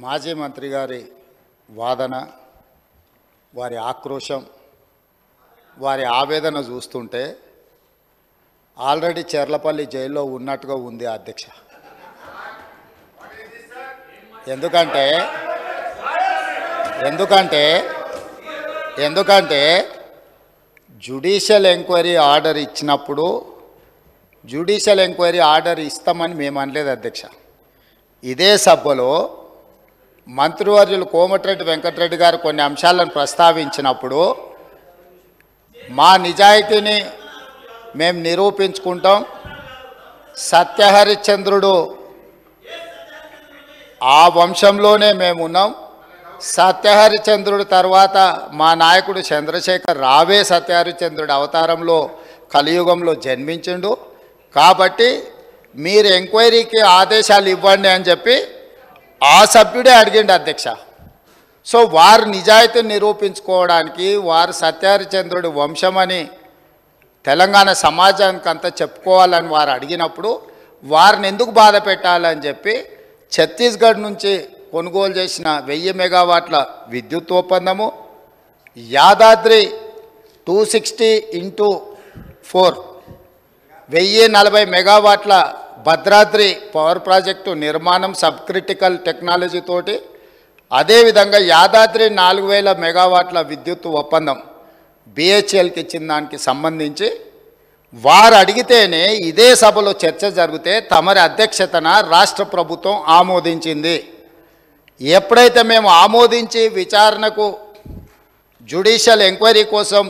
మాజీ మంత్రి గారి వాదన, వారి ఆక్రోశం, వారి ఆవేదన చూస్తుంటే ఆల్రెడీ చెర్లపల్లి జైల్లో ఉన్నట్టుగా ఉంది అధ్యక్ష. ఎందుకంటే జ్యుడిషియల్ ఎంక్వైరీ ఆర్డర్ ఇచ్చినప్పుడు జ్యుడిషియల్ ఎంక్వైరీ ఆర్డర్ ఇస్తామని మేము అనలేదు అధ్యక్ష. ఇదే సభలో మంత్రివర్యులు కోమటిరెడ్డి వెంకటరెడ్డి గారు కొన్ని అంశాలను ప్రస్తావించినప్పుడు మా నిజాయితీని మేము నిరూపించుకుంటాం, సత్యహరిశ్చంద్రుడు ఆ వంశంలోనే మేము ఉన్నాం, సత్యహరిశ్చంద్రుడు తర్వాత మా నాయకుడు చంద్రశేఖర్ రావే సత్యహరిశ్చంద్రుడు అవతారంలో కలియుగంలో జన్మించిండు, కాబట్టి మీరు ఎంక్వైరీకి ఆదేశాలు ఇవ్వండి అని చెప్పి ఆ సభ్యుడే అడిగిండు అధ్యక్ష. సో వారు నిజాయితీని నిరూపించుకోవడానికి, వారు సత్యహరిశ్చంద్రుడి వంశమని తెలంగాణ సమాజానికి అంతా చెప్పుకోవాలని వారు అడిగినప్పుడు వారిని ఎందుకు బాధ పెట్టాలని చెప్పి ఛత్తీస్గఢ్ నుంచి కొనుగోలు చేసిన 1000 మెగావాట్ల విద్యుత్ ఒప్పందము, యాదాద్రి 260x4 1040 మెగావాట్ల భద్రాద్రి పవర్ ప్రాజెక్టు నిర్మాణం సబ్ క్రిటికల్ టెక్నాలజీ తోటి, అదేవిధంగా యాదాద్రి 4000 మెగావాట్ల విద్యుత్ ఒప్పందం బిహెచ్ఎల్కి ఇచ్చిన దానికి సంబంధించి వారు అడిగితేనే ఇదే సభలో చర్చ జరిగితే తమరి అధ్యక్షతన రాష్ట్ర ప్రభుత్వం ఆమోదించింది. ఎప్పుడైతే మేము ఆమోదించి విచారణకు జ్యుడిషియల్ ఎంక్వైరీ కోసం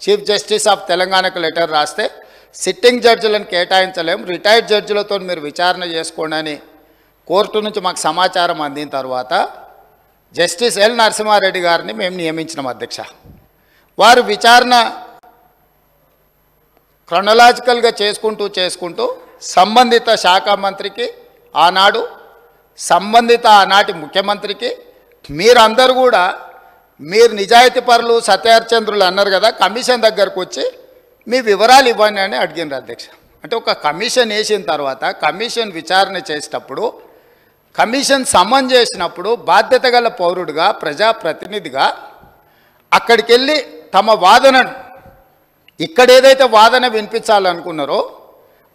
చీఫ్ జస్టిస్ ఆఫ్ తెలంగాణకు లెటర్ రాస్తే సిట్టింగ్ జడ్జిలను కేటాయించలేం, రిటైర్డ్ జడ్జిలతో మీరు విచారణ చేసుకోండి అని కోర్టు నుంచి మాకు సమాచారం అందిన తర్వాత జస్టిస్ ఎల్ నరసింహారెడ్డి గారిని మేము నియమించినాం అధ్యక్ష. వారు విచారణ క్రొనలాజికల్గా చేసుకుంటూ సంబంధిత శాఖ మంత్రికి ఆనాడు, సంబంధిత ఆనాటి ముఖ్యమంత్రికి మీరందరూ కూడా మీరు నిజాయితీ పరులు సత్యహరిశ్చంద్రులు అన్నారు కదా, కమిషన్ దగ్గరకు వచ్చి మీ వివరాలు ఇవ్వండి అని అడిగినారు అధ్యక్ష. అంటే ఒక కమిషన్ వేసిన తర్వాత కమిషన్ విచారణ చేసేటప్పుడు, కమిషన్ సమన్ చేసినప్పుడు బాధ్యత గల పౌరుడిగా, ప్రజాప్రతినిధిగా అక్కడికి వెళ్ళి తమ వాదనను, ఇక్కడ ఏదైతే వాదన వినిపించాలనుకున్నారో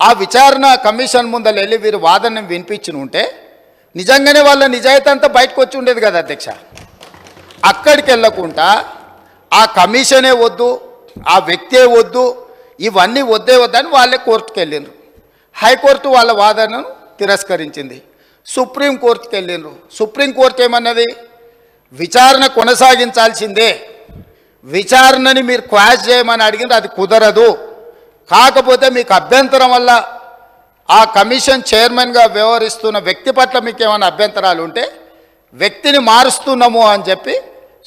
ఆ విచారణ కమిషన్ ముందర వెళ్ళి వీరు వాదనను వినిపించి ఉంటే నిజంగానే వాళ్ళ నిజాయితీ అంతా బయటకు వచ్చి ఉండేది కదా అధ్యక్ష. అక్కడికి వెళ్ళకుండా ఆ కమిషనే వద్దు, ఆ వ్యక్తే వద్దు, ఇవన్నీ వద్దని వాళ్ళే కోర్టుకు వెళ్ళిండ్రు. హైకోర్టు వాళ్ళ వాదనను తిరస్కరించింది. సుప్రీంకోర్టుకు వెళ్ళిండ్రు. సుప్రీంకోర్టు ఏమన్నది, విచారణ కొనసాగించాల్సిందే, విచారణని మీరు క్వాష్ చేయమని అడిగింది, అది కుదరదు, కాకపోతే మీకు అభ్యంతరం వల్ల ఆ కమిషన్ చైర్మన్గా వ్యవహరిస్తున్న వ్యక్తి పట్ల మీకు ఏమైనా అభ్యంతరాలు ఉంటే వ్యక్తిని మారుస్తున్నాము అని చెప్పి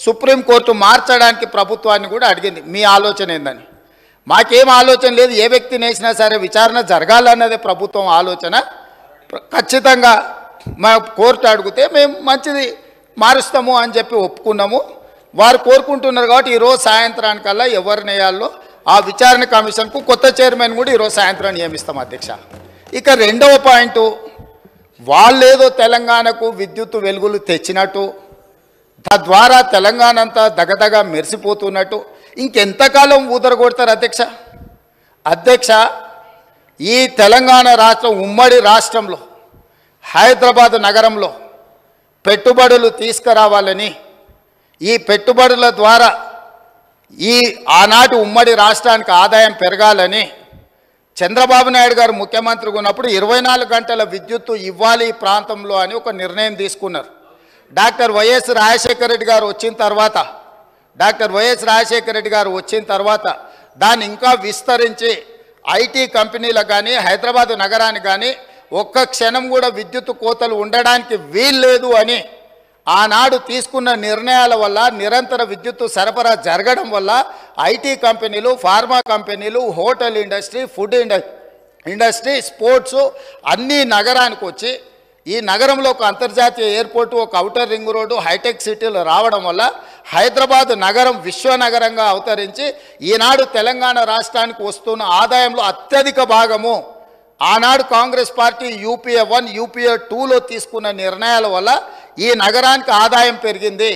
సుప్రీంకోర్టు మార్చడానికి ప్రభుత్వాన్ని కూడా అడిగింది. మీ ఆలోచన ఏందని? మాకేం ఆలోచన లేదు, ఏ వ్యక్తిని వేసినా సరే విచారణ జరగాలన్నదే ప్రభుత్వం ఆలోచన. ఖచ్చితంగా మా కోర్టు అడిగితే మేము మంచిది మారుస్తాము అని చెప్పి ఒప్పుకున్నాము. వారు కోరుకుంటున్నారు కాబట్టి ఈరోజు సాయంత్రానికల్లా ఎవరిని వేయాలో ఆ విచారణ కమిషన్కు కొత్త చైర్మన్ కూడా ఈరోజు సాయంత్రం నియమిస్తాం అధ్యక్ష. ఇక రెండవ పాయింట్, వాళ్ళేదో తెలంగాణకు విద్యుత్ వెలుగులు తెచ్చినట్టు, తద్వారా తెలంగాణ అంతా దగదగ మెరిసిపోతున్నట్టు ఇంకెంతకాలం ఊదరగొడతారు అధ్యక్ష. ఈ తెలంగాణ రాష్ట్రం, ఉమ్మడి రాష్ట్రంలో హైదరాబాద్ నగరంలో పెట్టుబడులు తీసుకురావాలని, ఈ పెట్టుబడుల ద్వారా ఈ ఆనాటి ఉమ్మడి రాష్ట్రానికి ఆదాయం పెరగాలని చంద్రబాబు నాయుడు గారు ముఖ్యమంత్రిగా ఉన్నప్పుడు 24 గంటల విద్యుత్తు ఇవ్వాలి ఈ ప్రాంతంలో అని ఒక నిర్ణయం తీసుకున్నారు. డాక్టర్ వైఎస్ రాజశేఖర రెడ్డి గారు వచ్చిన తర్వాత దాన్ని ఇంకా విస్తరించి ఐటీ కంపెనీలకు కానీ హైదరాబాద్ నగరానికి కానీ ఒక్క క్షణం కూడా విద్యుత్ కోతలు ఉండడానికి వీల్లేదు అని ఆనాడు తీసుకున్న నిర్ణయాల వల్ల నిరంతర విద్యుత్తు సరఫరా జరగడం వల్ల ఐటీ కంపెనీలు, ఫార్మా కంపెనీలు, hotel industry, food industry, sports అన్నీ నగరానికి వచ్చి ఈ నగరంలో ఒక అంతర్జాతీయ ఎయిర్పోర్టు, ఒక ఔటర్ రింగ్ రోడ్డు, హైటెక్ సిటీలు రావడం వల్ల హైదరాబాద్ నగరం విశ్వనగరంగా అవతరించి ఈనాడు తెలంగాణ రాష్ట్రానికి వస్తున్న ఆదాయంలో అత్యధిక భాగము ఆనాడు కాంగ్రెస్ పార్టీ యూపీఏ 1 యూపీఏ 2లో తీసుకున్న నిర్ణయాల వల్ల ఈ నగరానికి ఆదాయం పెరిగింది,